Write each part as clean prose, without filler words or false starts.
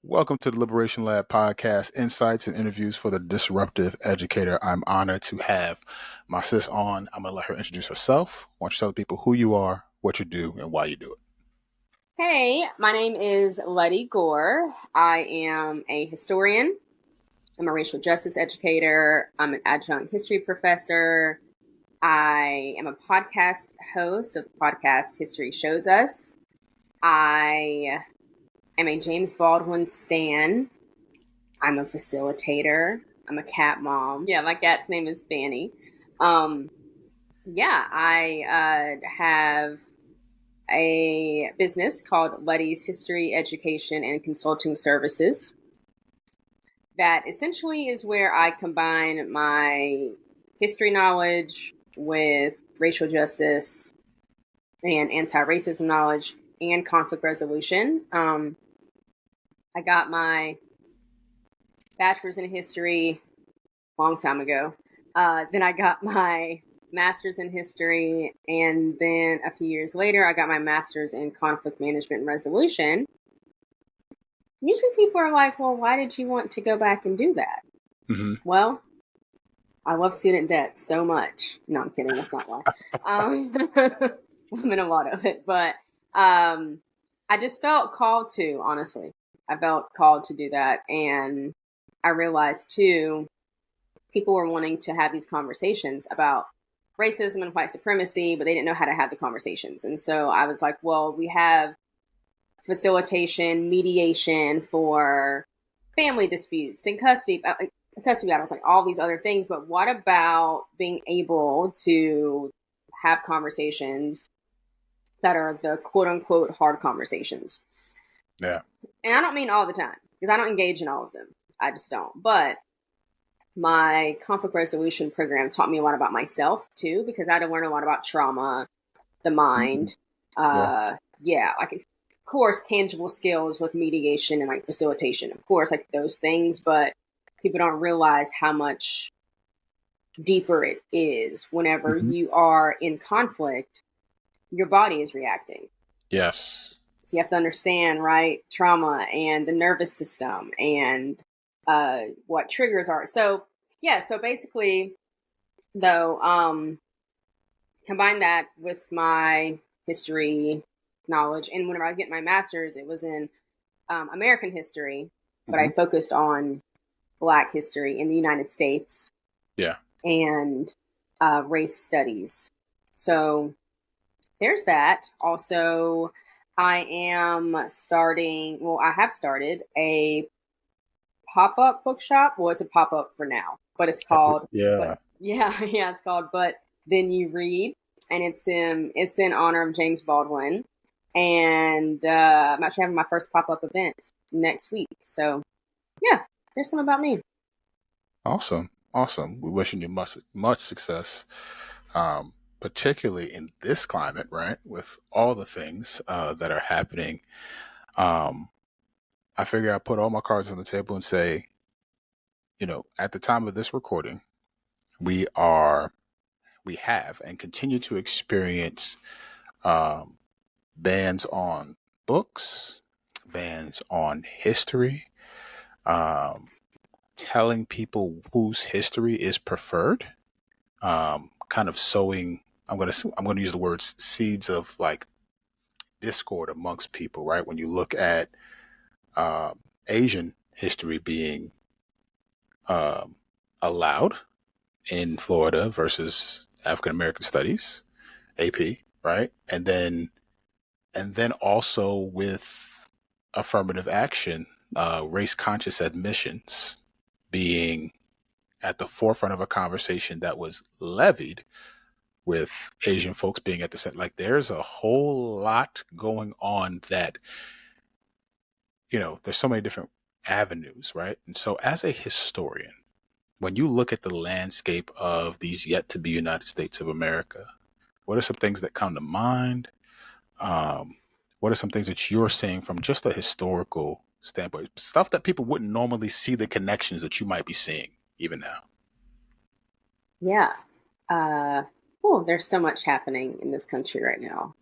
Welcome to the Liberation Lab podcast, insights and interviews for the disruptive educator. I'm honored to have my sis on. I'm going to let her introduce herself. Why don't you tell the people who you are, what you do, and why you do it? Hey, my name is Lettie Gore. I am a historian. I'm a racial justice educator. I'm an adjunct history professor. I am a podcast host of the podcast History Shows Us. I am a James Baldwin stan. I'm a facilitator. I'm a cat mom. Yeah, my cat's name is Fanny. I have a business called Lettie's History, Education, and Consulting Services. That essentially is where I combine my history knowledge with racial justice and anti-racism knowledge and conflict resolution. I got my bachelor's in history a long time ago. Then I got my master's in history, and then a few years later, I got my master's in conflict management and resolution. Usually people are like, well, why did you want to go back and do that? Mm-hmm. Well, I love student debt so much. No, I'm kidding. That's not why. I'm in a lot of it, but I just felt called to, honestly. I felt called to do that. And I realized, too, people were wanting to have these conversations about racism and white supremacy, but they didn't know how to have the conversations. And so I was like, well, we have facilitation, mediation for family disputes and custody battles, like all these other things. But what about being able to have conversations that are the quote unquote hard conversations? Yeah. And I don't mean all the time, because I don't engage in all of them. I just don't. But my conflict resolution program taught me a lot about myself too, because I had to learn a lot about trauma, the mind. Of course, tangible skills with mediation and like facilitation, of course, like those things, but people don't realize how much deeper it is. Whenever you are in conflict, your body is reacting. Yes. So you have to understand, right, trauma and the nervous system and what triggers are. So basically, though, combine that with my history knowledge. And whenever I was getting my master's, it was in American history, but I focused on Black history in the United States. Yeah. And race studies. So there's that. Also, I have started a pop-up bookshop. Well, it's a pop-up for now, but it's called it's called But Then You Read, and it's in honor of James Baldwin. And I'm actually having my first pop-up event next week. So yeah, there's some about me. Awesome. We're wishing you much success, particularly in this climate, right? With all the things that are happening. I figure I put all my cards on the table and say, at the time of this recording, we have and continue to experience bans on books, bans on history, telling people whose history is preferred, kind of sowing. I'm gonna use the words seeds of like discord amongst people, right? When you look at Asian history being allowed in Florida versus African American Studies, AP, right? And then also with affirmative action, race conscious admissions being at the forefront of a conversation that was levied with Asian folks being at the center. Like there's a whole lot going on that, there's so many different avenues, right? And so as a historian, when you look at the landscape of these yet to be United States of America, what are some things that come to mind? What are some things that you're seeing from just a historical standpoint? Stuff that people wouldn't normally see the connections that you might be seeing even now. Yeah. There's so much happening in this country right now.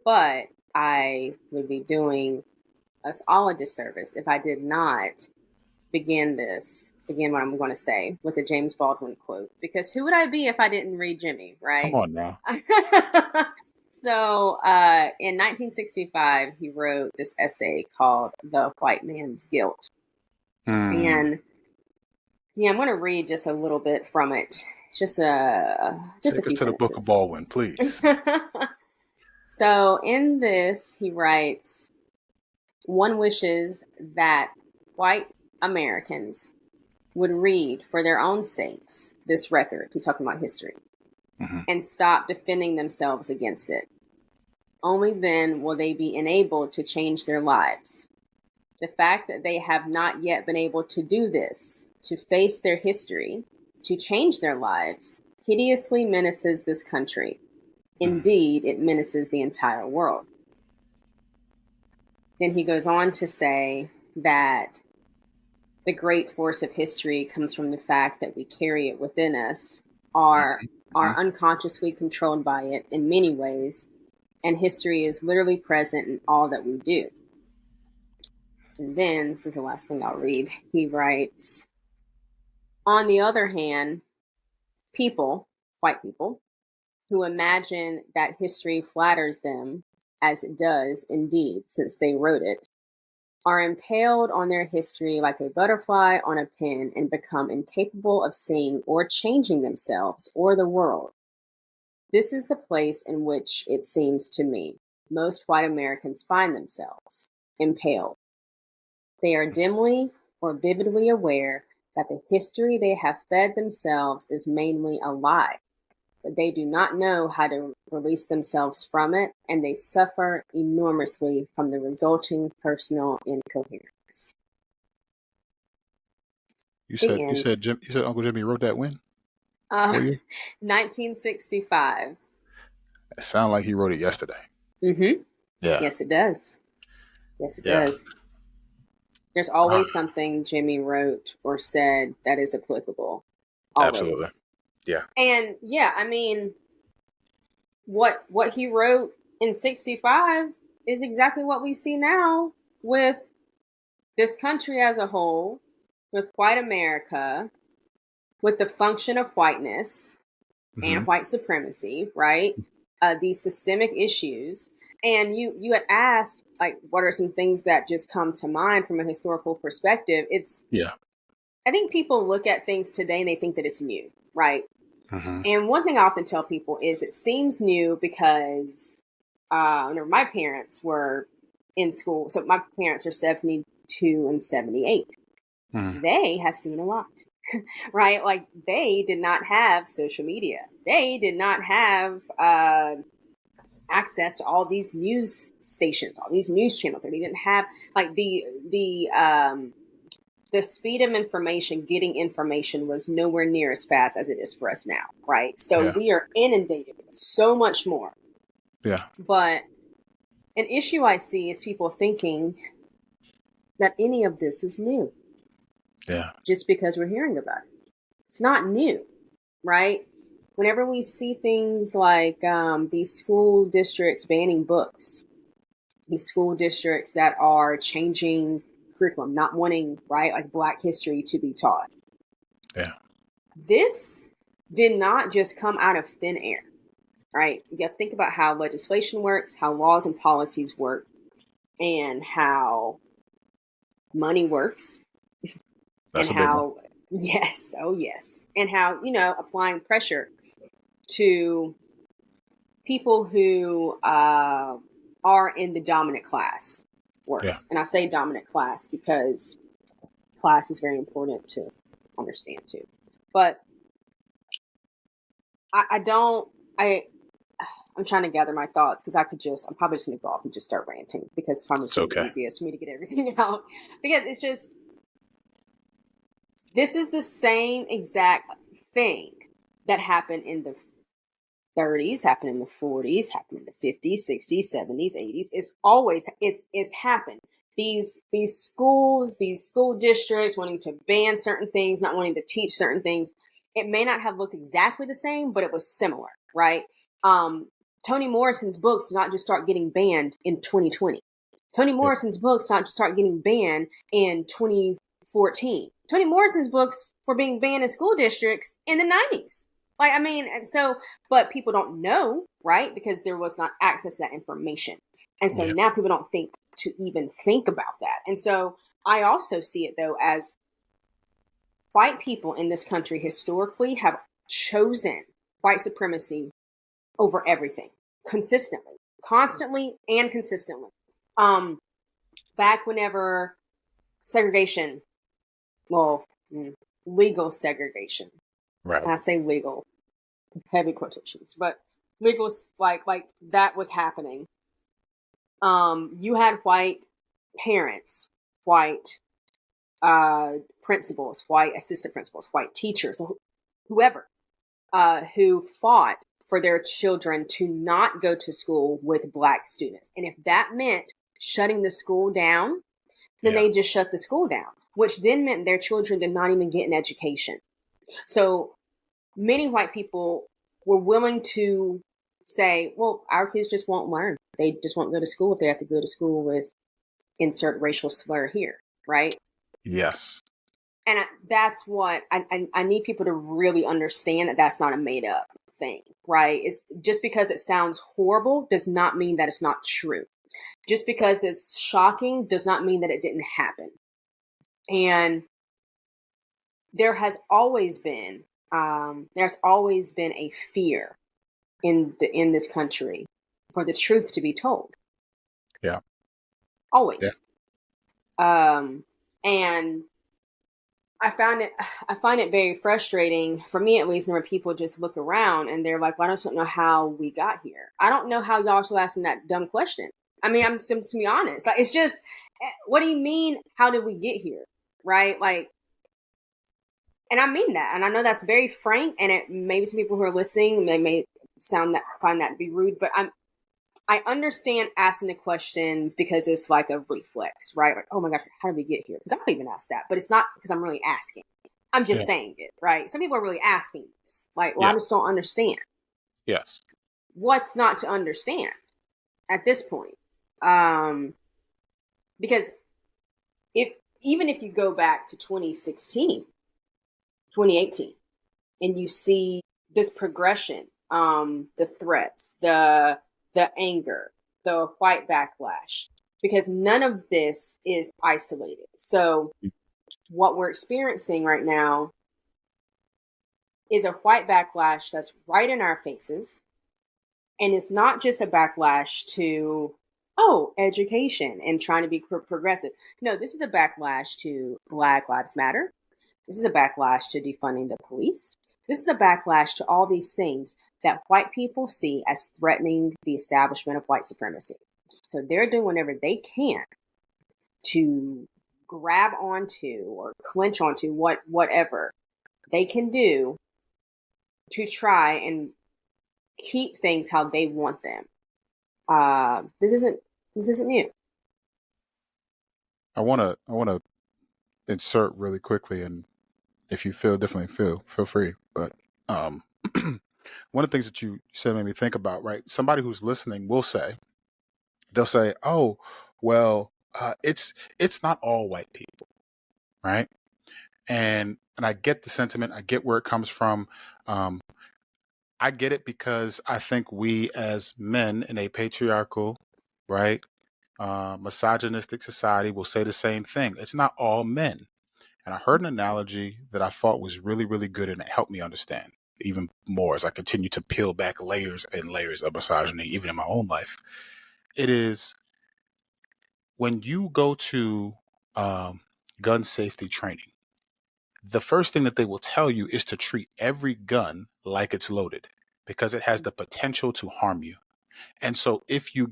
But I would be doing us all a disservice if I did not begin what I'm going to say with a James Baldwin quote, because who would I be if I didn't read Jimmy, Come right? on now. So in 1965, he wrote this essay called The White Man's Guilt. And yeah, I'm going to read just a little bit from it. Just a Take us few to the Book of sentences. Baldwin, please. So in this, he writes, one wishes that white Americans would read for their own sakes this record, he's talking about history, and stop defending themselves against it. Only then will they be enabled to change their lives. The fact that they have not yet been able to do this, to face their history, to change their lives, hideously menaces this country. Indeed, it menaces the entire world. Then he goes on to say that the great force of history comes from the fact that we carry it within us, are unconsciously controlled by it in many ways, and history is literally present in all that we do. And then, this is the last thing I'll read, he writes, on the other hand, people, white people, who imagine that history flatters them, as it does indeed, since they wrote it, are impaled on their history like a butterfly on a pin and become incapable of seeing or changing themselves or the world. This is the place in which, it seems to me, most white Americans find themselves, impaled. They are dimly or vividly aware that the history they have fed themselves is mainly a lie, but they do not know how to release themselves from it, and they suffer enormously from the resulting personal incoherence. You said Uncle Jimmy wrote that when? 1965. It sounded like he wrote it yesterday. Mm-hmm. Yeah. Yes, it does. Yes, it does. There's always something Jimmy wrote or said that is applicable. Always. Absolutely. Yeah. And yeah, I mean, what he wrote in 65 is exactly what we see now with this country as a whole, with white America, with the function of whiteness and white supremacy, right? These systemic issues. And you had asked, like, what are some things that just come to mind from a historical perspective? I think people look at things today and they think that it's new, right? And one thing I often tell people is it seems new because my parents were in school. So my parents are 72 and 78. They have seen a lot, right? Like, they did not have social media. They did not have access to all these news stations, all these news channels. They didn't have like the speed of information, getting information was nowhere near as fast as it is for us now, right? So we are inundated with so much more. Yeah. But an issue I see is people thinking that any of this is new. Yeah. Just because we're hearing about it. It's not new, right? Whenever we see things like these school districts banning books, these school districts that are changing curriculum, not wanting, right, like Black history to be taught. Yeah. This did not just come out of thin air, right? You got to think about how legislation works, how laws and policies work, and how money works. That's and a big how, one. yes, oh yes. And how, applying pressure to people who are in the dominant class works. Yeah. And I say dominant class because class is very important to understand too. But I'm trying to gather my thoughts because I'm probably just going to go off and just start ranting because it's probably the easiest for me to get everything out. Because it's just, this is the same exact thing that happened in the 30s, happened in the 40s, happened in the 50s, 60s, 70s, 80s. It's happened. These schools, these school districts wanting to ban certain things, not wanting to teach certain things. It may not have looked exactly the same, but it was similar, right? Toni Morrison's books did not just start getting banned in 2020. Toni Yeah. Morrison's books not start getting banned in 2014. Toni Morrison's books were being banned in school districts in the 90s. Like, I mean, and so, but people don't know, right? Because there was not access to that information. And so Yeah. now people don't think to even think about that. And so I also see it, though, as white people in this country historically have chosen white supremacy over everything consistently, constantly and consistently. Back whenever segregation, well, legal segregation. Right. I say legal, heavy quotations, but legal, like that was happening. You had white parents, white principals, white assistant principals, white teachers, whoever, who fought for their children to not go to school with black students. And if that meant shutting the school down, then Yeah. they just shut the school down, which then meant their children did not even get an education. So many white people were willing to say, well, our kids just won't learn. They just won't go to school if they have to go to school with insert racial slur here, right? Yes. And that's what I need people to really understand, that that's not a made up thing, right? It's just because it sounds horrible does not mean that it's not true. Just because it's shocking does not mean that it didn't happen. And there has always been a fear in this country for the truth to be told. Yeah. Always. And I find it very frustrating, for me at least, when people just look around and they're like, well, I don't know how we got here. I don't know how y'all still asking that dumb question. I mean, I'm just to be honest. Like, it's just, what do you mean, how did we get here? Right? Like, and I mean that. And I know that's very frank, and it maybe some people who are listening, they may find that to be rude, but I understand asking the question because it's like a reflex, right? Like, oh my gosh, how did we get here? Because I don't even ask that, but it's not because I'm really asking. I'm just saying it, right? Some people are really asking this. Like, well, I just don't understand. Yes. What's not to understand at this point? Because even if you go back to 2016, 2018, and you see this progression, the threats, the anger, the white backlash, because none of this is isolated. So what we're experiencing right now is a white backlash that's right in our faces. And it's not just a backlash to, education and trying to be progressive. No, this is a backlash to Black Lives Matter. This is a backlash to defunding the police. This is a backlash to all these things that white people see as threatening the establishment of white supremacy. So they're doing whatever they can to grab onto or clinch onto whatever they can do to try and keep things how they want them. This isn't new. I wanna insert really quickly, and if you feel differently, feel free. But one of the things that you said made me think about, right? Somebody who's listening they'll say, "Oh, well, it's not all white people, right?" And I get the sentiment. I get where it comes from. I get it because I think we as men in a patriarchal, right, misogynistic society will say the same thing. It's not all men. And I heard an analogy that I thought was really, really good, and it helped me understand even more as I continue to peel back layers and layers of misogyny, even in my own life. It is when you go to gun safety training, the first thing that they will tell you is to treat every gun like it's loaded because it has the potential to harm you. And so if you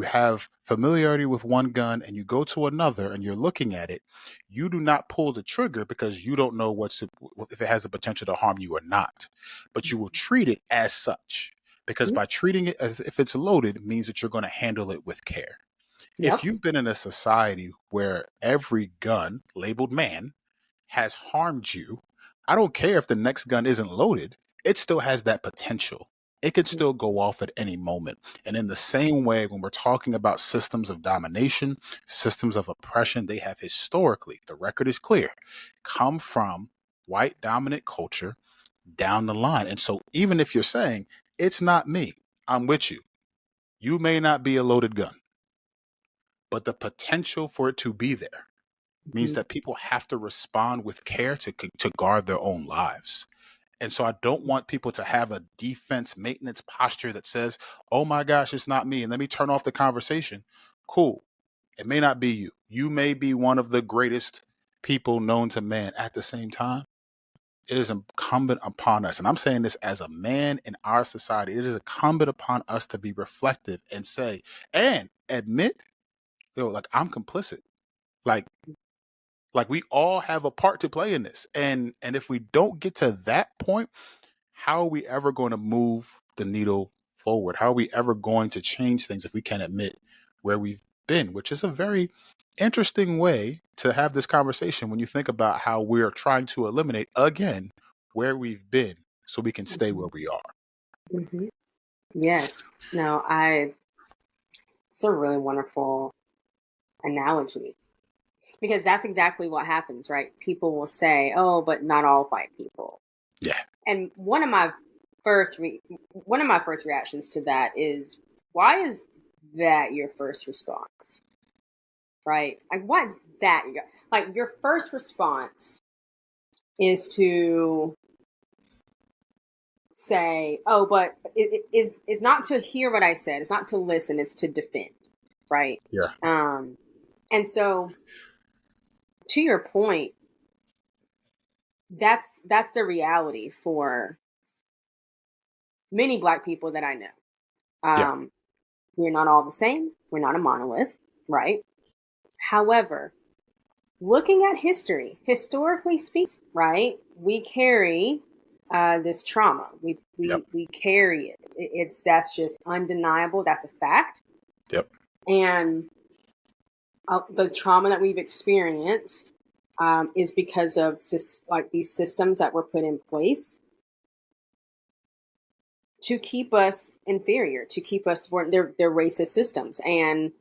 have familiarity with one gun and you go to another and you're looking at it, you do not pull the trigger because you don't know if it has the potential to harm you or not. But you will treat it as such because by treating it as if it's loaded means that you're going to handle it with care. If Yep. you've been in a society where every gun labeled man has harmed you, I don't care if the next gun isn't loaded, it still has that potential. It could still go off at any moment. And in the same way, when we're talking about systems of domination, systems of oppression, they have historically, the record is clear, come from white dominant culture down the line. And so even if you're saying, it's not me, I'm with you, you may not be a loaded gun, but the potential for it to be there means Mhm. that people have to respond with care to guard their own lives. And so I don't want people to have a defense maintenance posture that says, oh my gosh, it's not me, and let me turn off the conversation. Cool. It may not be you. You may be one of the greatest people known to man. At the same time, it is incumbent upon us, and I'm saying this as a man in our society, it is incumbent upon us to be reflective and say, and admit, yo, like I'm complicit. Like, we all have a part to play in this. And if we don't get to that point, how are we ever going to move the needle forward? How are we ever going to change things if we can't admit where we've been? Which is a very interesting way to have this conversation when you think about how we're trying to eliminate again where we've been so we can stay where we are. Mhm. Yes. No, it's a really wonderful analogy because that's exactly what happens, right? People will say, "Oh, but not all white people." Yeah. And one of my first reactions to that is, why is that your first response? Right? Like, why is that like your first response is to say, "Oh, but it is not to hear what I said. It's not to listen. It's to defend." Right? Yeah. And so, to your point, that's the reality for many Black people that I know. Yeah. We're not all the same. We're not a monolith, right? However, looking at history, historically speaking, right, we carry this trauma. Yep. We carry it. That's just undeniable. That's a fact. Yep. And the trauma that we've experienced is because of like these systems that were put in place to keep us inferior, to keep us they're racist systems. And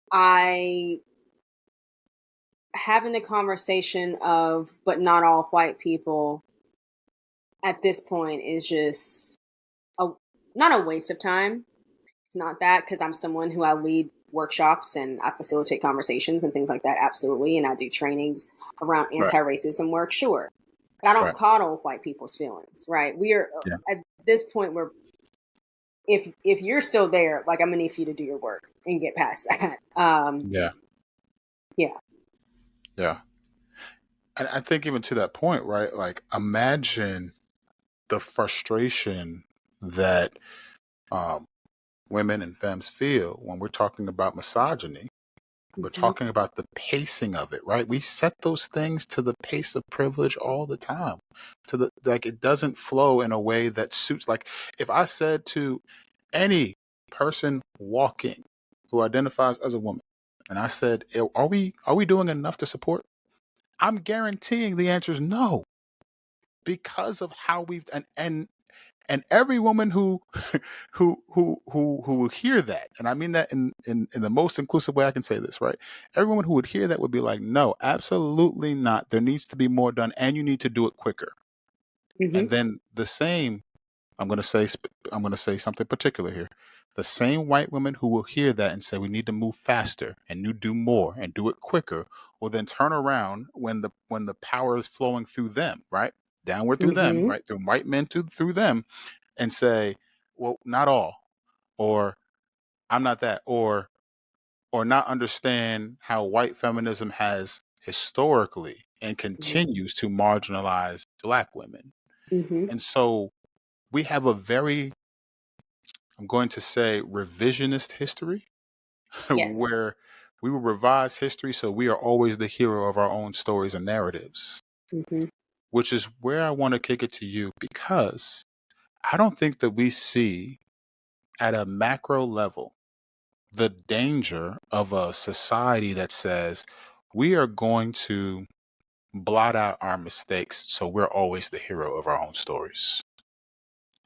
I having the conversation of but not all white people at this point is just a not a waste of time. It's not that, because I'm someone who I lead workshops and I facilitate conversations and things like that, absolutely, and I do trainings around Right. anti-racism work, sure. But I don't Right. coddle white people's feelings, right? We are Yeah. at this point where if you're still there, like, I'm gonna need for you to do your work and get past that. Yeah. Yeah. Yeah. And I think even to that point, right? Like, imagine the frustration that um, women and femmes feel when we're talking about misogyny. We're Mm-hmm. talking about the pacing of it, right? We set those things to the pace of privilege all the time. To the like, it doesn't flow in a way that suits. Like, if I said to any person walking who identifies as a woman, and I said, are we doing enough to support?" I'm guaranteeing the answer is no, because of how we've and every woman who who will hear that, and I mean that in the most inclusive way I can say this, right? Every woman who would hear that would be like, no, absolutely not. There needs to be more done, and you need to do it quicker. Mm-hmm. And then the same, I'm going to say something particular here. The same white women who will hear that and say we need to move faster and you do more and do it quicker will then turn around when the power is flowing through them, right? Downward through them, Mm-hmm. right? Through white men through them, and say, well, not all, or I'm not that, or not understand how white feminism has historically and continues to marginalize Black women. Mm-hmm. And so we have a very, I'm going to say, revisionist history Yes. where we will revise history so we are always the hero of our own stories and narratives, Mm-hmm. which is where I want to kick it to you, because I don't think that we see at a macro level the danger of a society that says we are going to blot out our mistakes so we're always the hero of our own stories.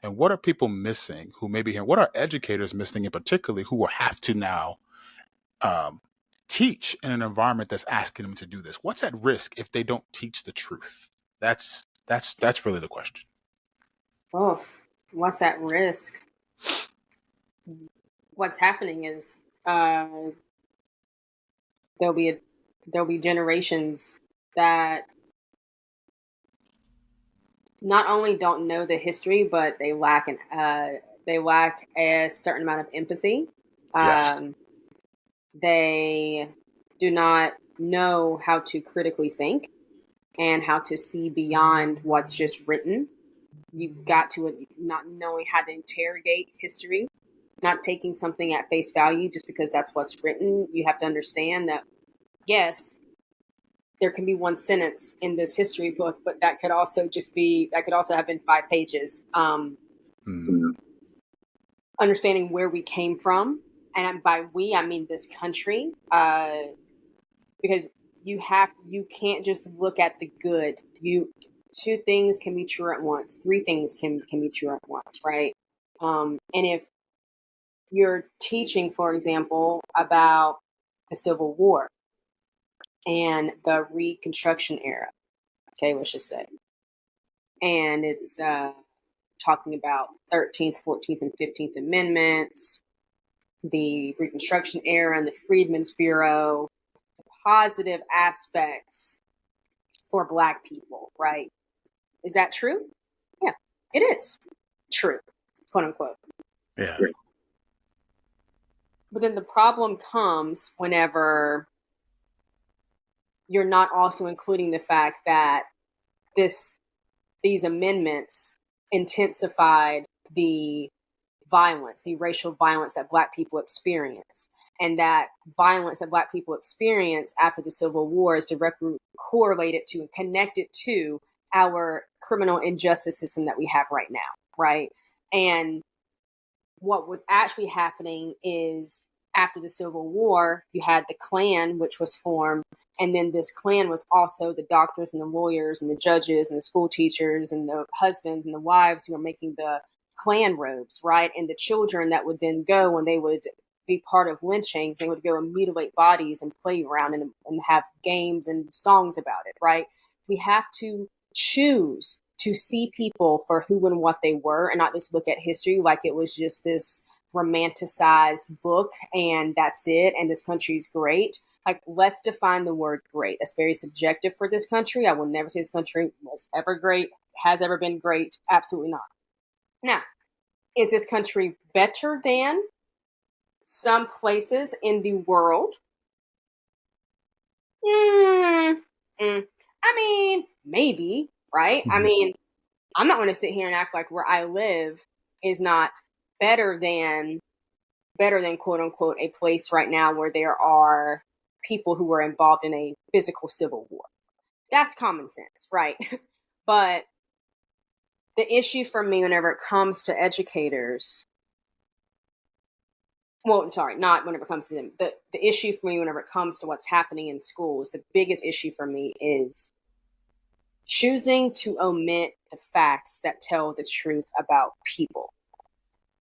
And what are people missing who may be here? What are educators missing in particularly who will have to now um, teach in an environment that's asking them to do this? What's at risk if they don't teach the truth? That's really the question. Oh, what's at risk? What's happening is uh, there'll be there'll be generations that not only don't know the history, but they lack a certain amount of empathy. Yes. Um, they do not know how to critically think and how to see beyond what's just written. You've got to not knowing how to interrogate history, not taking something at face value just because that's what's written. You have to understand that, yes, there can be one sentence in this history book, but that could also have been 5 pages. Mm. Understanding where we came from, and by we I mean this country, because you can't just look at the good. Two things can be true at once. Three things can be true at once, right? And if you're teaching, for example, about the Civil War and the Reconstruction era, okay, let's just say, and it's talking about 13th, 14th, and 15th Amendments, the Reconstruction era and the Freedmen's Bureau, the positive aspects for Black people, right? Is that true? Yeah, it is true, quote unquote. Yeah. But then the problem comes whenever you're not also including the fact that these amendments intensified the violence, the racial violence that Black people experience. And that violence that Black people experience after the Civil War is directly correlated to and connected to our criminal injustice system that we have right now, right? And what was actually happening is after the Civil War, you had the Klan, which was formed. And then this Klan was also the doctors and the lawyers and the judges and the school teachers and the husbands and the wives who were making the Klan robes, right? And the children that would then go when they would be part of lynchings, they would go and mutilate bodies and play around and have games and songs about it, right? We have to choose to see people for who and what they were and not just look at history like it was just this romanticized book and that's it and this country's great. Like, let's define the word great. That's very subjective for this country. I will never say this country was ever great, has ever been great. Absolutely not. Now, is this country better than some places in the world? I mean, maybe, right? I mean, I'm not going to sit here and act like where I live is not better than quote unquote a place right now where there are people who are involved in a physical civil war. That's common sense, right? But the issue for me whenever it comes to educators, well, sorry, not whenever it comes to them. The issue for me whenever it comes to what's happening in schools, the biggest issue for me is choosing to omit the facts that tell the truth about people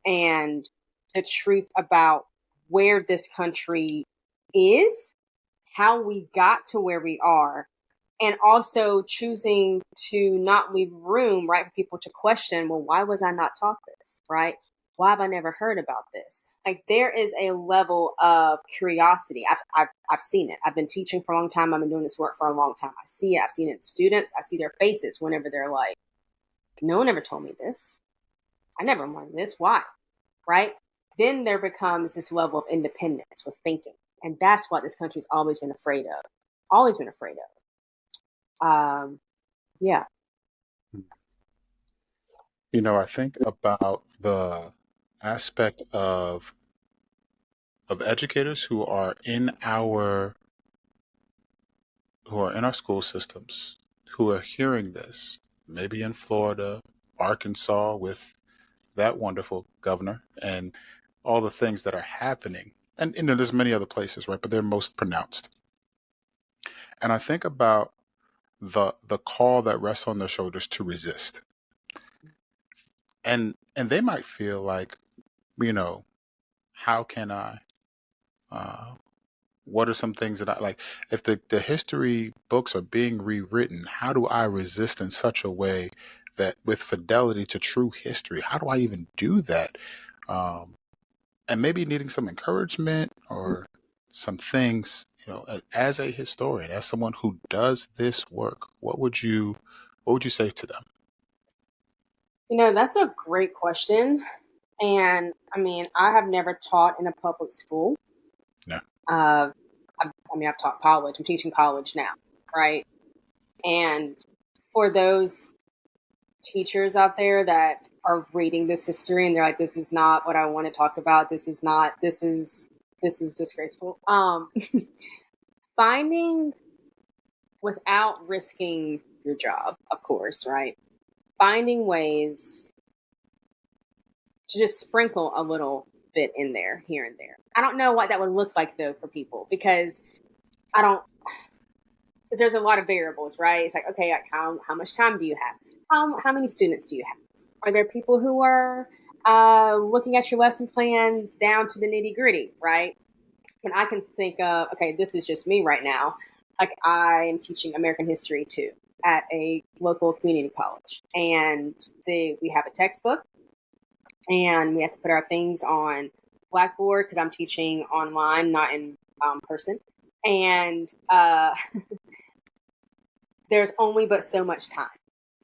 and the truth about where this country is, how we got to where we are, and also choosing to not leave room, right, for people to question, well, why was I not taught this, right? Why have I never heard about this? Like, there is a level of curiosity. I've seen it. I've been teaching for a long time. I've been doing this work for a long time. I see it. I've seen it in students. I see their faces whenever they're like, no one ever told me this. I never learned this. Why? Right? Then there becomes this level of independence with thinking. And that's what this country's always been afraid of. Always been afraid of. Yeah. You know, I think about the aspect of educators who are in our school systems, who are hearing this, maybe in Florida, Arkansas, with that wonderful governor and all the things that are happening. And you know, there's many other places, right? But they're most pronounced. And I think about the call that rests on their shoulders to resist. and they might feel like, you know, how can I, uh, what are some things that I like? If the history books are being rewritten, how do I resist in such a way that with fidelity to true history? How do I even do that? Um, and maybe needing some encouragement or some things, as a historian, as someone who does this work, what would you say to them? That's a great question. And I mean, I have never taught in a public school. No. Uh, I've taught college. I'm teaching college now, right? And for those teachers out there that are reading this history and they're like, "This is not what I want to talk about. This is not. This is disgraceful." Finding without risking your job, of course, right? Finding ways to just sprinkle a little bit in there, here and there. I don't know what that would look like though for people because I don't. Because there's a lot of variables, right? It's like, okay, like how much time do you have? How many students do you have? Are there people who are looking at your lesson plans down to the nitty gritty, right? And I can think of, okay, this is just me right now. Like I am teaching American history too at a local community college, and we have a textbook, and we have to put our things on Blackboard because I'm teaching online, not in person, and there's only but so much time,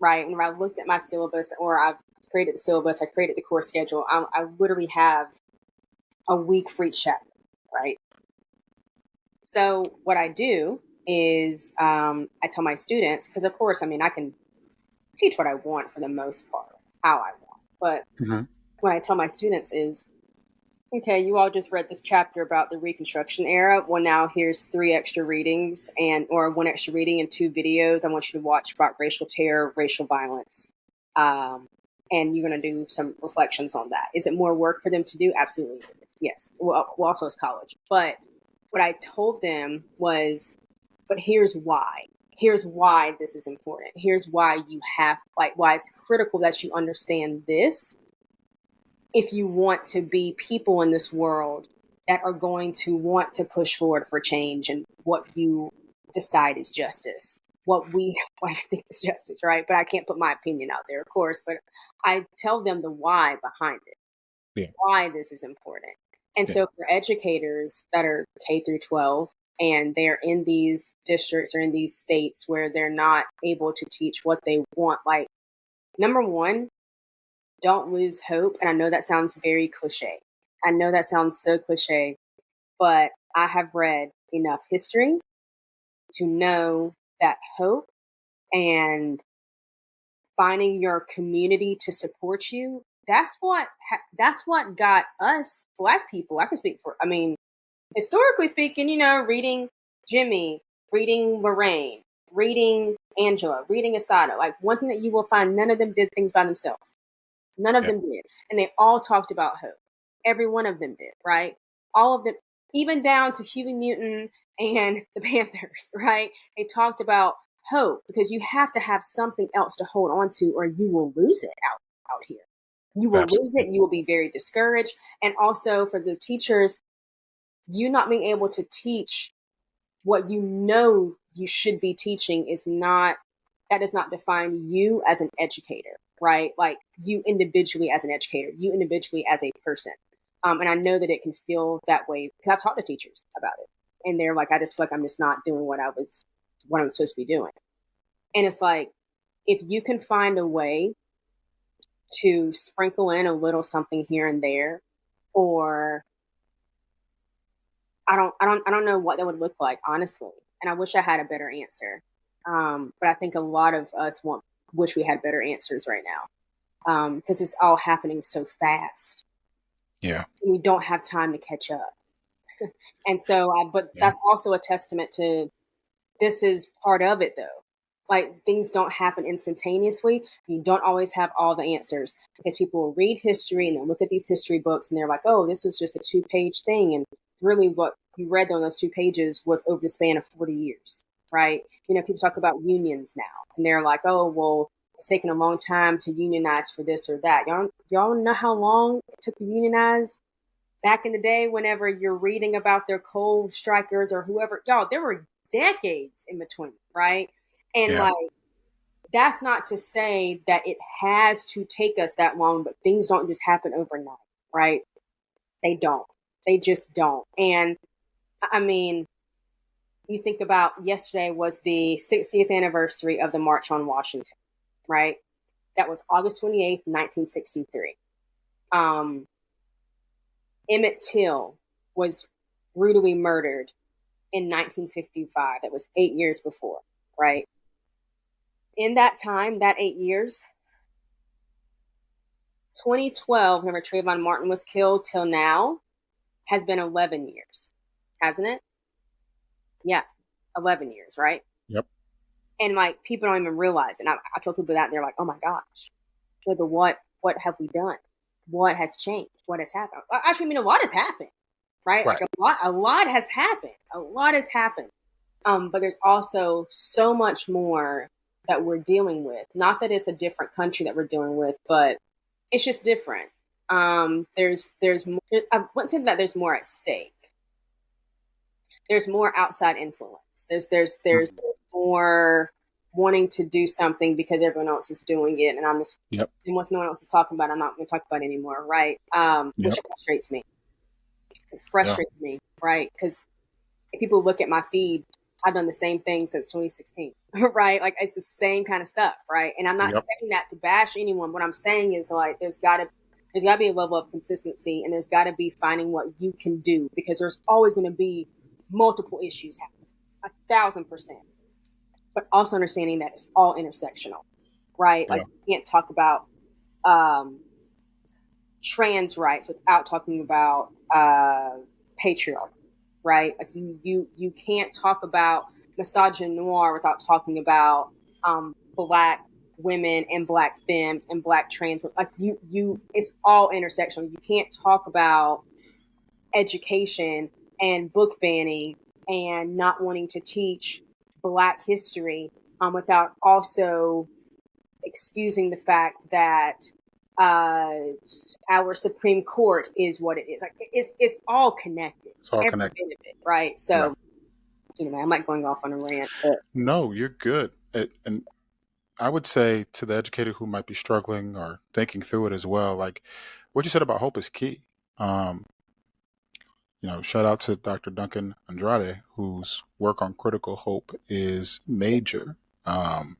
right? When I looked at my syllabus or I've created the syllabus, I created the course schedule, I literally have a week for each chapter, right? So what I do is I tell my students, because of course, I mean, I can teach what I want for the most part, how I want. But Hmm. what I tell my students is, okay, you all just read this chapter about the Reconstruction era. Well, now here's 3 extra readings or 1 extra reading and 2 videos I want you to watch about racial terror, racial violence. And you're going to do some reflections on that. Is it more work for them to do? Absolutely. Yes. Well, also it's college. But what I told them was, but here's why. Here's why this is important. Here's why why it's critical that you understand this if you want to be people in this world that are going to want to push forward for change and what you decide is justice. What I think is justice, right? But I can't put my opinion out there, of course. But I tell them the why behind it, Yeah. why this is important. And Yeah. so for educators that are K through 12 and they're in these districts or in these states where they're not able to teach what they want, like, number one, don't lose hope. And I know that sounds very cliche. I know that sounds so cliche, but I have read enough history to know that hope and finding your community to support you, that's what got us Black people. I can speak for, I mean, historically speaking, reading Jimmy, reading Lorraine, reading Angela, reading Asada. Like, one thing that you will find, none of them did things by themselves. None of Yeah. them did. And they all talked about hope. Every one of them did, right? All of them, even down to Huey Newton and the Panthers, right? They talked about hope because you have to have something else to hold on to or you will lose it out here. You will lose Absolutely. it. You will be very discouraged. And also for the teachers, you not being able to teach what you should be teaching that does not define you as an educator, right? Like you individually as an educator, you individually as a person. And I know that it can feel that way because I've talked to teachers about it, and they're like, I just feel like I'm just not doing what I'm supposed to be doing. And it's like, if you can find a way to sprinkle in a little something here and there, or I don't know what that would look like, honestly. And I wish I had a better answer. But I think a lot of us wish we had better answers right now because it's all happening so fast. Yeah. And we don't have time to catch up. And so, but Yeah. that's also a testament to this is part of it, though. Like things don't happen instantaneously. You don't always have all the answers because people will read history and they'll look at these history books and they're like, oh, this was just a 2-page thing. And really what you read on those 2 pages was over the span of 40 years, right? People talk about unions now and they're like, oh, well, it's taken a long time to unionize for this or that. Y'all know how long it took to unionize back in the day? Whenever you're reading about their coal strikers or whoever, y'all, there were decades in between, right? And Yeah. like, that's not to say that it has to take us that long, but things don't just happen overnight, right? They don't. They just don't. And I mean, you think about yesterday was the 60th anniversary of the March on Washington, right? That was August 28th, 1963. Um, Emmett Till was brutally murdered in 1955. That was 8 years before, right? In that time, that 8 years, 2012, whenever Trayvon Martin was killed, till now, has been 11 years, hasn't it? Yeah, 11 years, right? Yep. And like, people don't even realize it. And I tell people that, and they're like, oh my gosh, but what have we done? What has changed? What has happened? Actually, I mean, a lot has happened, right? Like Right. a lot has happened. A lot has happened. But there's also so much more that we're dealing with. Not that it's a different country that we're dealing with, but it's just different. There's more, I wouldn't say that there's more at stake. There's more outside influence. There's Mhm. more wanting to do something because everyone else is doing it, and I'm just, Yep. and once no one else is talking about it, I'm not going to talk about it anymore, right? Which Yep. frustrates me. It Yeah. frustrates me, right? Because if people look at my feed, I've done the same thing since 2016, right? Like, it's the same kind of stuff, right? And I'm not Yep. saying that to bash anyone. What I'm saying is, like, there's got to be a level of consistency, and there's got to be finding what you can do, because there's always going to be multiple issues happening, 1,000%. But also understanding that it's all intersectional, right? Like, Yeah. you can't talk about um, trans rights without talking about patriarchy, right? Like, you can't talk about misogynoir without talking about black women and black femmes and black trans. Like, it's all intersectional. You can't talk about education and book banning and not wanting to teach black history without also excusing the fact that uh, our Supreme Court is what it is. Like, it's all connected, It's all every connected. bit of it, right? Yeah. So, I might going off on a rant, but No, you're good. And I would say to the educator who might be struggling or thinking through it as well, like what you said about hope is key. Um, Shout out to Dr. Duncan Andrade, whose work on critical hope is major. Um,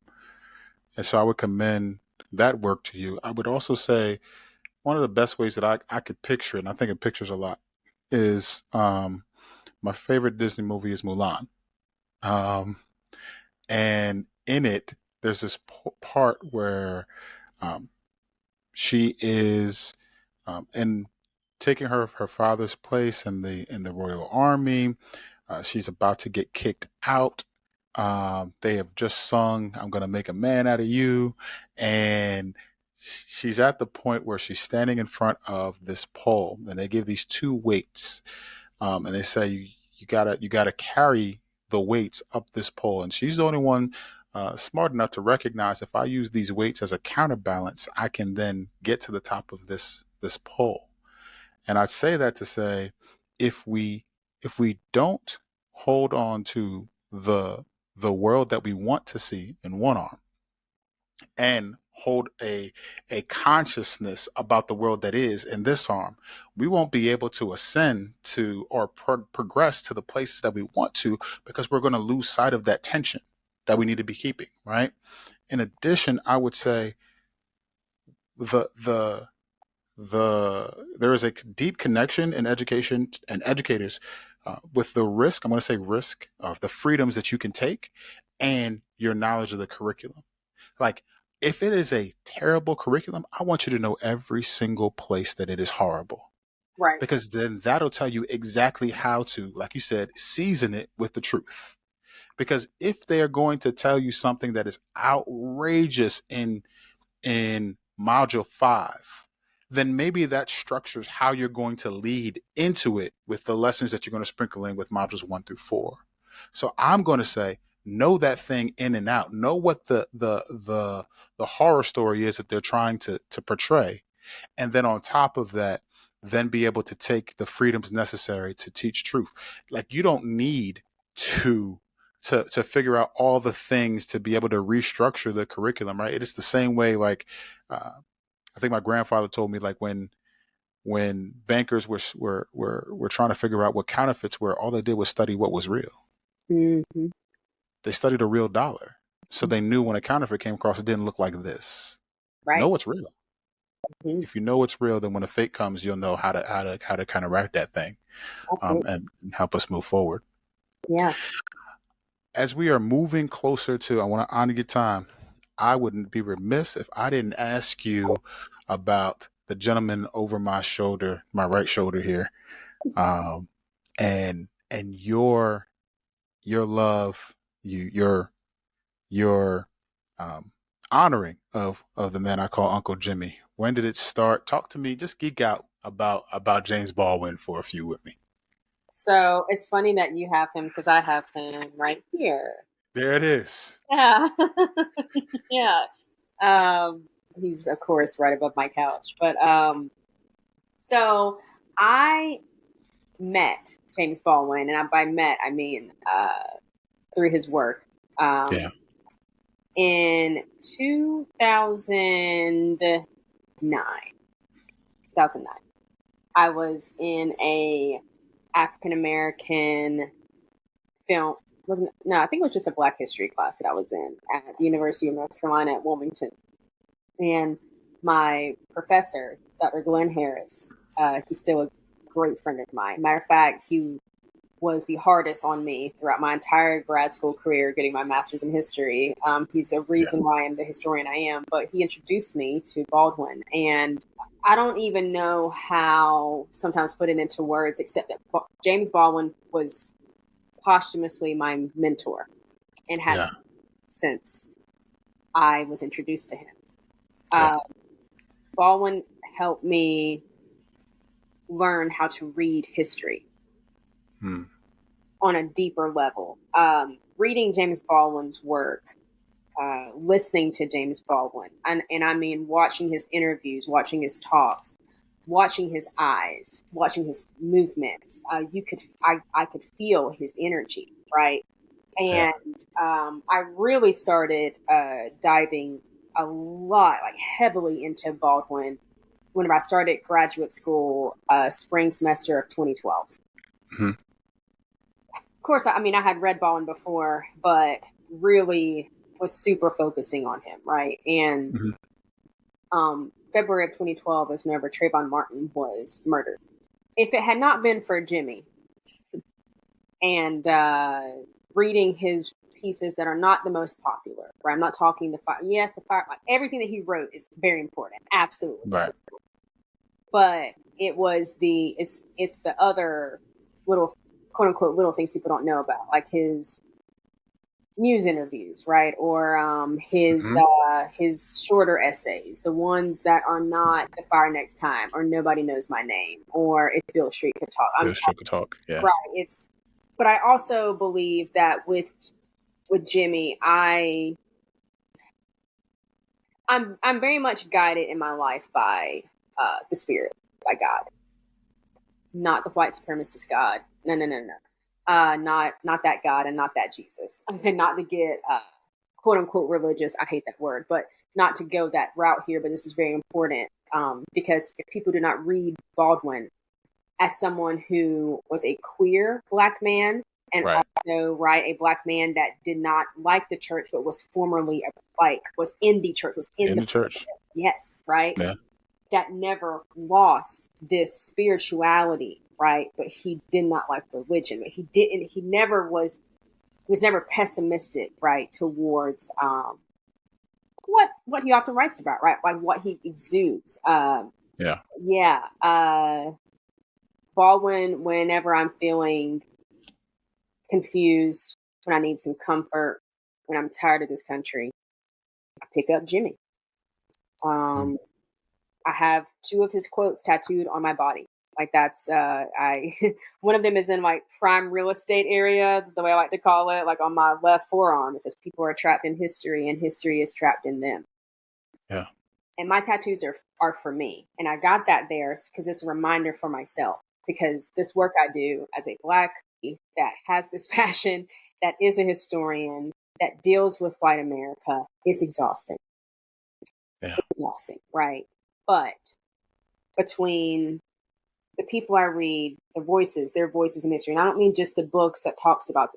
and so I would commend that work to you. I would also say one of the best ways that I could picture it, and I think it pictures a lot, is my favorite Disney movie is Mulan. Um, and in it, there's this part where um, she is in taking her father's place in the royal army. She's about to get kicked out. They have just sung "I'm gonna make a man out of you," and she's at the point where she's standing in front of this pole, and they give these two weights, and they say you gotta carry the weights up this pole, and she's the only one smart enough to recognize if I use these weights as a counterbalance, I can then get to the top of this pole. And I'd say that to say, if we don't hold on to the world that we want to see in one arm and hold a consciousness about the world that is in this arm, we won't be able to ascend to or progress to the places that we want to, because we're going to lose sight of that tension that we need to be keeping, right? In addition, I would say the the there is a deep connection in education and educators with the risk. I'm going to say risk of the freedoms that you can take and your knowledge of the curriculum. Like, if it is a terrible curriculum, I want you to know every single place that it is horrible, right, because then that'll tell you exactly how to, like you said, season it with the truth. Because if they're going to tell you something that is outrageous in module 5, then maybe that structures how you're going to lead into it with the lessons that you're going to sprinkle in with modules 1 through 4. So I'm going to say, know that thing in and out, know what the horror story is that they're trying to portray, and then on top of that, then be able to take the freedoms necessary to teach truth. Like, you don't need to to figure out all the things to be able to restructure the curriculum, right? It is the same way, like, I think my grandfather told me, like, when bankers were trying to figure out what counterfeits were, all they did was study what was real. Mm-hmm. They studied a real dollar, so they knew when a counterfeit came across, it didn't look like this. Know Right. what's real. Mm-hmm. If you know what's real, then when a fake comes, you'll know how to kind of rack that thing, Absolutely. and help us move forward. Yeah. As we are moving closer to, I want to honor your time. I wouldn't be remiss if I didn't ask you about the gentleman over my shoulder, my right shoulder here, um, and your love, your honoring of the man I call Uncle Jimmy. When did it start? Talk to me. Just geek out about James Baldwin for a few with me. So it's funny that you have him because I have him right here. There it is. Yeah. Yeah. Um, he's of course right above my couch. But so I met James Baldwin, and by met I mean through his work. Yeah. In 2009, 2009, I was in a African American film. Wasn't no, I think it was just a Black History class that I was in at the University of North Carolina at Wilmington, and my professor, Dr. Glenn Harris, he's still a great friend of mine. Matter of fact, he was the hardest on me throughout my entire grad school career, getting my master's in history. He's a Yeah. reason why I'm the historian I am, but he introduced me to Baldwin. And I don't even know how sometimes put it into words, except that James Baldwin was posthumously my mentor and has Yeah. been since I was introduced to him. Yeah. Baldwin helped me learn how to read history Hmm. on a deeper level. Reading James Baldwin's work, listening to James Baldwin, and I mean watching his interviews, watching his talks, watching his eyes, watching his movements. I could feel his energy, right? Yeah. And I really started diving a lot, like heavily into Baldwin whenever I started graduate school, spring semester of 2012. Hmm. Of course, I mean, I had read Baldwin before, but really was super focusing on him, right? And February of 2012 was whenever Trayvon Martin was murdered. If it had not been for Jimmy and reading his pieces that are not the most popular, right? I'm not talking the fire. Yes, the fire. Like, everything that he wrote is very important, absolutely. Right. But it was it's the other little, quote unquote, little things people don't know about, like his news interviews, right? Or his shorter essays, the ones that are not The Fire Next Time or Nobody Knows My Name or If Bill Street Could Talk. There's sugar talk. Yeah. Right. But I also believe that with Jimmy, I'm very much guided in my life by the Spirit, by God, not the white supremacist God. No, no, no, no. Not that God and not that Jesus. And not to get quote unquote religious. I hate that word, but not to go that route here. But this is very important because if people do not read Baldwin as someone who was a queer Black man and Right. also a Black man that did not like the church but was formerly was in the church, was in the church. Yes, right. Yeah. That never lost this spirituality, right? But he did not like religion. But he never was never pessimistic, right, towards what he often writes about, right? Like what he exudes. Yeah. Yeah. Baldwin, whenever I'm feeling confused, when I need some comfort, when I'm tired of this country, I pick up Jimmy. I have 2 of his quotes tattooed on my body. Like that's one of them is in like prime real estate area, the way I like to call it, like on my left forearm. It's just people are trapped in history and history is trapped in them. Yeah. And my tattoos are for me. And I got that there because it's a reminder for myself. Because this work I do as a Black that has this passion, that is a historian, that deals with white America, is exhausting. Yeah. It's exhausting, right? But between the people I read, their voices in history, and I don't mean just the books that talk about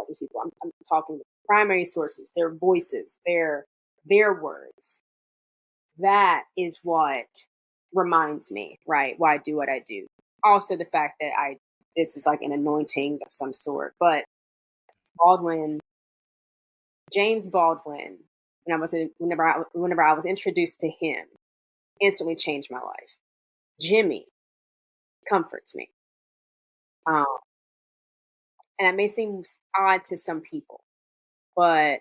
these people. I'm talking the primary sources, their voices, their words. That is what reminds me, right? Why I do what I do. Also, the fact that this is like an anointing of some sort. But James Baldwin, whenever I was introduced to him, instantly changed my life. Jimmy comforts me. And that may seem odd to some people, and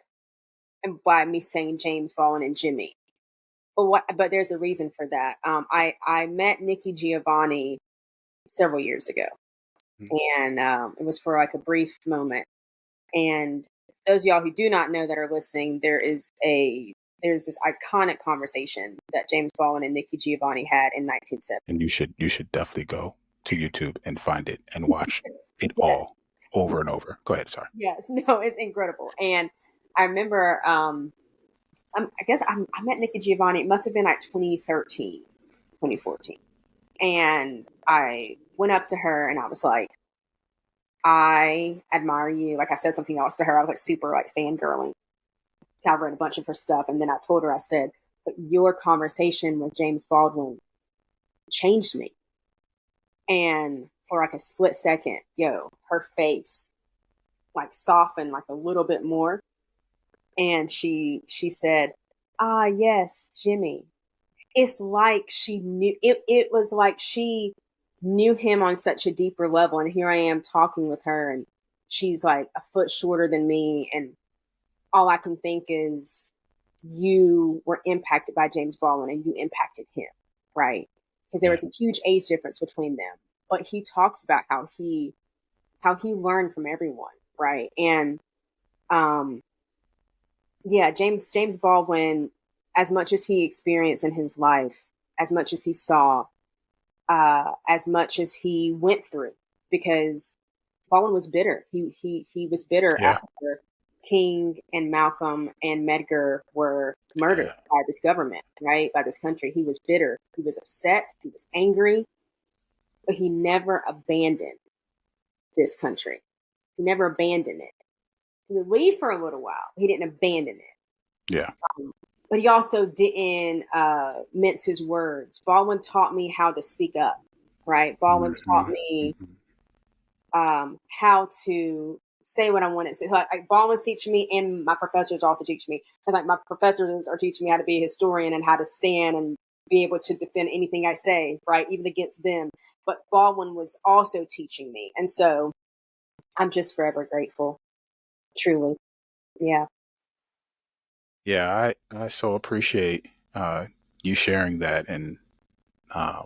by me saying James Baldwin and Jimmy, but there's a reason for that. I met Nikki Giovanni several years ago, and it was for like a brief moment. And those of y'all who do not know that are listening, there's this iconic conversation that James Baldwin and Nikki Giovanni had in 1970. And you should definitely go to YouTube and find it and watch it Yes. all over and over. Go ahead. Sorry. Yes, no, it's incredible. And I remember, I guess I met Nikki Giovanni. It must have been like 2013, 2014. And I went up to her and I was like, I admire you. Like I said something else to her. I was like super like fangirling. I read a bunch of her stuff. And then I told her, I said, but your conversation with James Baldwin changed me. And for like a split second, her face like softened like a little bit more. And she said, ah, yes, Jimmy. It's like she knew it was like she knew him on such a deeper level. And here I am talking with her and she's like a foot shorter than me. And all I can think is you were impacted by James Baldwin and you impacted him, right? Because there was a huge age difference between them. But he talks about how he learned from everyone, right? And James Baldwin, as much as he experienced in his life, as much as he saw, as much as he went through, because Baldwin was bitter. He was bitter after King and Malcolm and Medgar were murdered by this government, right? By this country. He was bitter. He was upset. He was angry, but he never abandoned this country. He never abandoned it. He would leave for a little while. He didn't abandon it. Yeah. But he also didn't mince his words. Baldwin taught me how to speak up, right? Baldwin taught me how to say what I want to say. Like Baldwin's teaching me, and my professors also teach me. Because like my professors are teaching me how to be a historian and how to stand and be able to defend anything I say, right, even against them. But Baldwin was also teaching me, and so I'm just forever grateful. Truly, yeah. Yeah, I so appreciate you sharing that, and I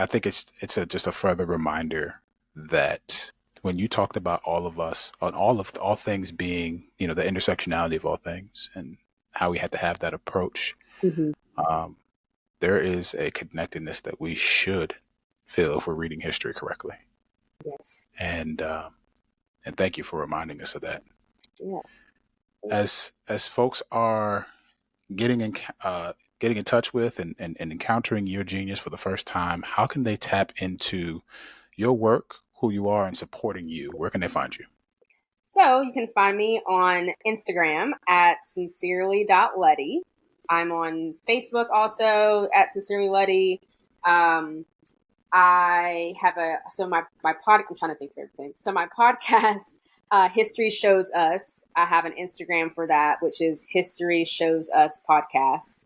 think it's just a further reminder that when you talked about all of us on all things being, the intersectionality of all things and how we had to have that approach, there is a connectedness that we should feel if we're reading history correctly. Yes. And thank you for reminding us of that. Yes. As folks are getting in touch with and encountering your genius for the first time, how can they tap into your work, who you are, and supporting you? Where can they find you? So you can find me on Instagram at sincerely.lettie. I'm on Facebook also at sincerely.lettie. I have my pod, I'm trying to think of everything. So my podcast, History Shows Us, I have an Instagram for that, which is History Shows Us Podcast.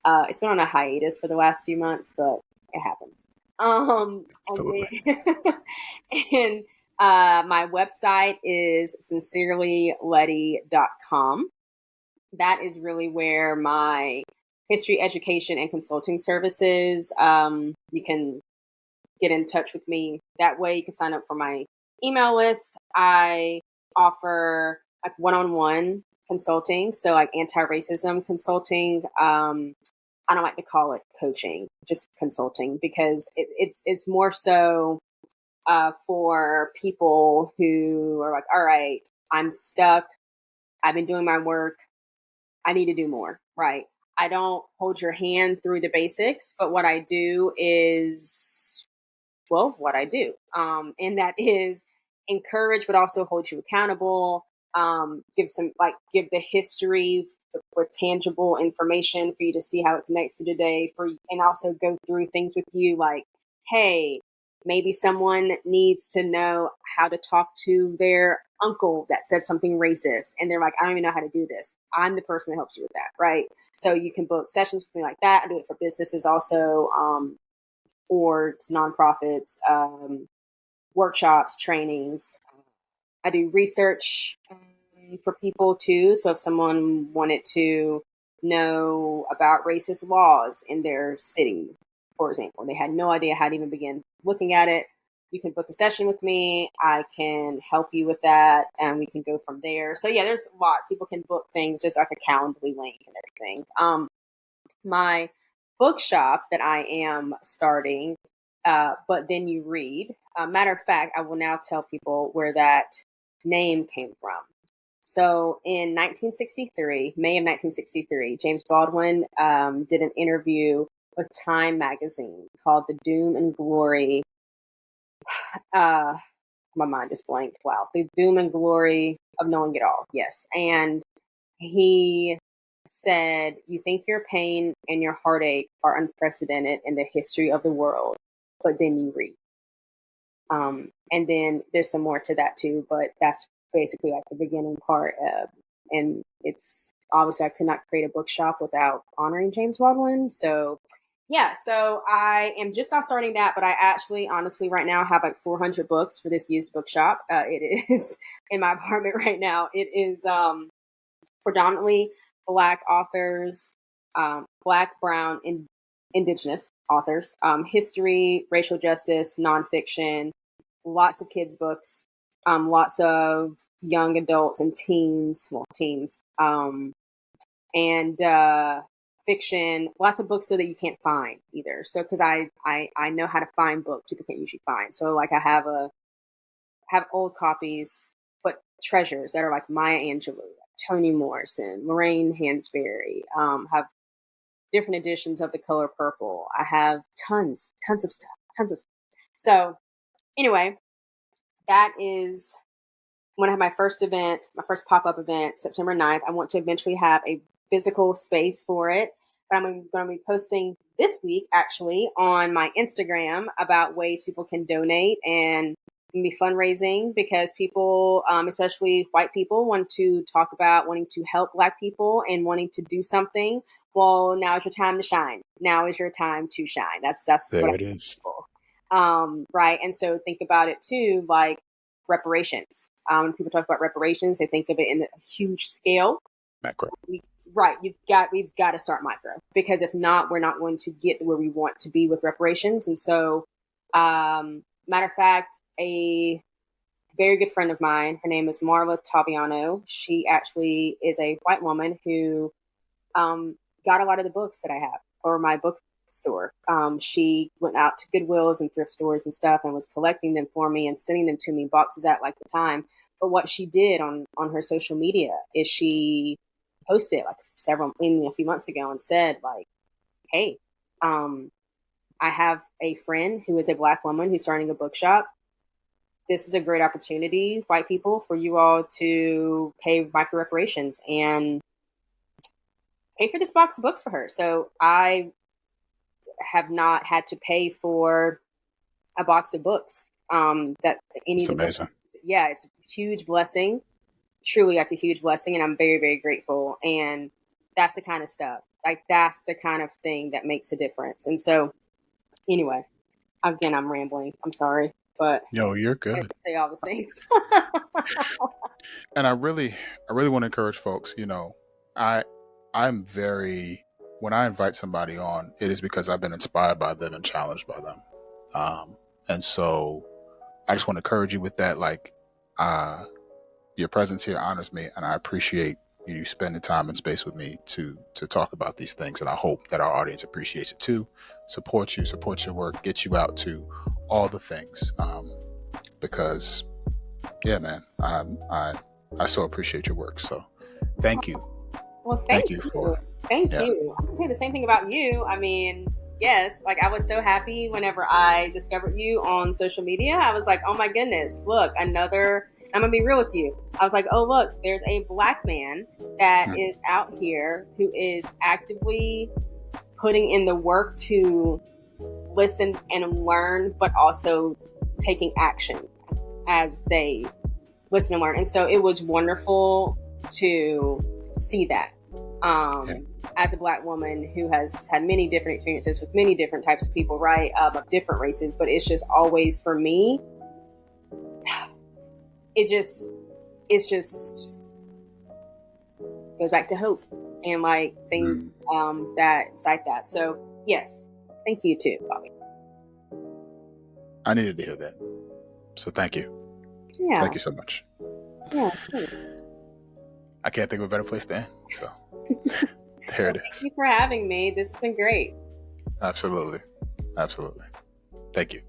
It's been on a hiatus for the last few months, but it happens. And my website is sincerelylettie.com. That is really where my history education and consulting services. You can get in touch with me that way. You can sign up for my email list. I offer like one-on-one consulting, so like anti-racism consulting. I don't like to call it coaching, just consulting, because it's more so for people who are like, all right, I'm stuck. I've been doing my work. I need to do more, right? I don't hold your hand through the basics, but what I do is, well, what I do. And that is encourage, but also hold you accountable. Give the history with tangible information for you to see how it connects to today, and also go through things with you like, hey, maybe someone needs to know how to talk to their uncle that said something racist. And they're like, I don't even know how to do this. I'm the person that helps you with that, right? So you can book sessions with me like that. I do it for businesses also, boards, nonprofits, workshops, trainings. I do research for people too. So if someone wanted to know about racist laws in their city, for example, they had no idea how to even begin looking at it, you can book a session with me. I can help you with that, and we can go from there. So yeah, there's lots. People can book things just like a Calendly link and everything. My bookshop that I am starting, but then you read. Matter of fact, I will now tell people where that name came from. So in 1963, May of 1963, James Baldwin did an interview with Time magazine called The Doom and Glory. My mind just blanked. Wow. The Doom and Glory of Knowing It All. Yes. And he said, you think your pain and your heartache are unprecedented in the history of the world, but then you read. And then there's some more to that too, but that's basically like the beginning part. And it's obviously I could not create a bookshop without honoring James Baldwin. So yeah, so I am just not starting that, but I actually, honestly, right now have like 400 books for this used bookshop. It is in my apartment right now. It is predominantly Black authors, Black, Brown, and Indigenous authors, history, racial justice, nonfiction, lots of kids' books, lots of young adults and teens, and fiction, lots of books so that you can't find either. So, because I know how to find books people can't usually find. So, like I have old copies, but treasures that are like Maya Angelou, Toni Morrison, Lorraine Hansberry, have different editions of The Color Purple. I have tons of stuff, So anyway, that is when I have my first event, my first pop-up event, September 9th. I want to eventually have a physical space for it. But I'm going to be posting this week, actually, on my Instagram about ways people can donate and be fundraising, because people, especially white people, want to talk about wanting to help Black people and wanting to do something. Well, now is your time to shine. Now is your time to shine. That's There what I it tell is. people. Right. And so think about it too, like reparations. When people talk about reparations, they think of it in a huge scale. Macro. Right. We've got to start micro, because if not, we're not going to get where we want to be with reparations. And so, matter of fact, a very good friend of mine, her name is Marla Tabiano. She actually is a white woman who got a lot of the books that I have for my bookstore. She went out to Goodwills and thrift stores and stuff and was collecting them for me and sending them to me, boxes at like the time. But what she did on her social media is she posted like a few months ago and said like, hey, I have a friend who is a Black woman who's starting a bookshop. This is a great opportunity, white people, for you all to pay micro reparations and pay for this box of books for her. So I have not had to pay for a box of books that any It's of the books. amazing. Yeah, it's a huge blessing, truly like a huge blessing. And I'm very, very grateful. And that's the kind of stuff, like that's the kind of thing that makes a difference. And so anyway, again, I'm rambling. I'm sorry, but Yo, you're I have good. to say all the things. And I really want to encourage folks, I I'm very when I invite somebody on, it is because I've been inspired by them and challenged by them. And so I just want to encourage you with that. Like, your presence here honors me, and I appreciate you spending time and space with me to talk about these things. And I hope that our audience appreciates it too. Support you, support your work, get you out to all the things. Because, yeah, man, I so appreciate your work. So thank you. Well, thank you you. for Thank you. I can say the same thing about you. I mean, yes, like I was so happy whenever I discovered you on social media. I was like, oh my goodness, look, I'm gonna be real with you. I was like, oh look, there's a Black man that is out here who is actively putting in the work to listen and learn, but also taking action as they listen and learn. And so it was wonderful to see that. As a Black woman who has had many different experiences with many different types of people, right, of different races, but it's just always, for me, it's just goes back to hope and like things that cite that. So yes, thank you too, Bobby. I needed to hear that. So thank you. Yeah. Thank you so much. Yeah, thanks. I can't think of a better place to end. So there it is. Thank you for having me. This has been great. Absolutely. Absolutely. Thank you.